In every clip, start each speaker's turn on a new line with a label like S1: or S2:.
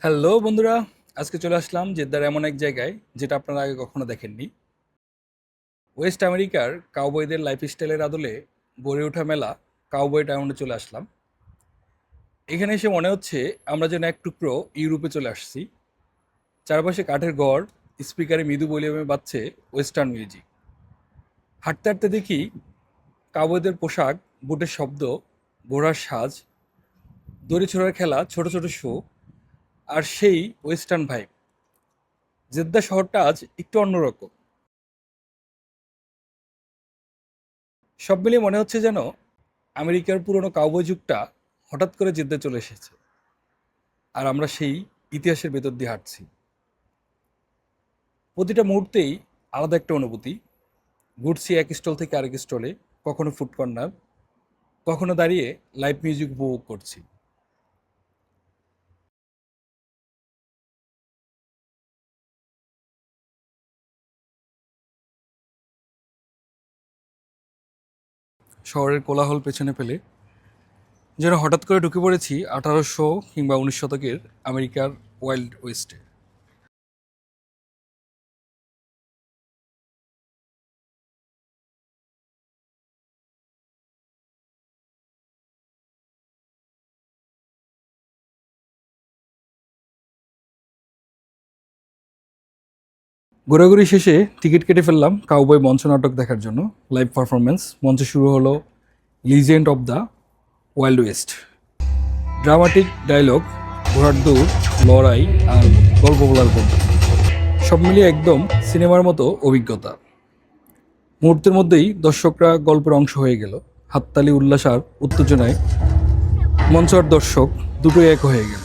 S1: Hello বন্ধুরা, আজকে চলে আসলাম জেদ্দার এমন এক জায়গায় যেটা আপনারা আগে কখনো দেখেননি। ওয়েস্ট আমেরিকার কাউবয়দের লাইফস্টাইলের আদলে গড়ে ওঠা মেলা কাউবয় টাউনে চলে আসলাম। এখানে এসে মনে হচ্ছে আমরা যেন এক টুকরো ইউরোপে চলে আসছি। চারপাশে কাঠের ঘর, স্পিকারে মৃদু ভলিউমে বাজছে ওয়েস্টার্ন মিউজিক। হাঁটতে হাঁটতে দেখি কাউবয়দের পোশাক, বুটের শব্দ, ঘোড়ার সাজ, দড়ি ছোড়ার খেলা, ছোট ছোট শো, আর সেই ওয়েস্টার্ন ভাইব। জেদ্দা শহরটা আজ একটু অন্যরকম। সব মিলিয়ে মনে হচ্ছে যেন আমেরিকার পুরনো কাউবয় যুগটা হঠাৎ করে জেদ্দায় চলে এসেছে, আর আমরা সেই ইতিহাসের ভেতর দিয়ে হাঁটছি। প্রতিটা মুহূর্তেই আলাদা একটা অনুভূতি। ঘুরছি এক স্টল থেকে আরেক স্টলে, কখনো ফুড কর্নার, কখনো দাঁড়িয়ে লাইভ মিউজিক উপভোগ করছি। শহরের কোলাহল পেছনে ফেলে যেন হঠাৎ করে ঢুকে পড়েছি 1800 কিংবা 19 শতকের আমেরিকার ওয়াইল্ড ওয়েস্টে। ঘোরাঘুরি শেষে টিকিট কেটে ফেললাম কাউবয় মঞ্চ নাটক দেখার জন্য। লাইভ পারফরমেন্স মঞ্চে শুরু হলো legend of the wild west. Dramatic dialogue, ঘোড়ার দৌড়, লড়াই আর গল্প বলার গল্প, সব মিলিয়ে একদম সিনেমার মতো অভিজ্ঞতা। মুহূর্তের মধ্যেই দর্শকরা গল্পের অংশ হয়ে গেল। হাততালি, উল্লাস আর উত্তেজনায় মঞ্চ আর দর্শক দুটোই এক হয়ে গেল।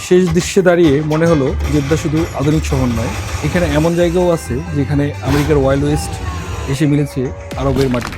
S1: শেষ দৃশ্যে দাঁড়িয়ে মনে হলো জেদ্দা শুধু আধুনিক শহর নয়, এখানে এমন জায়গাও আছে যেখানে আমেরিকার ওয়াইল্ড ওয়েস্ট এসে মিলেছে আরবের মাটি।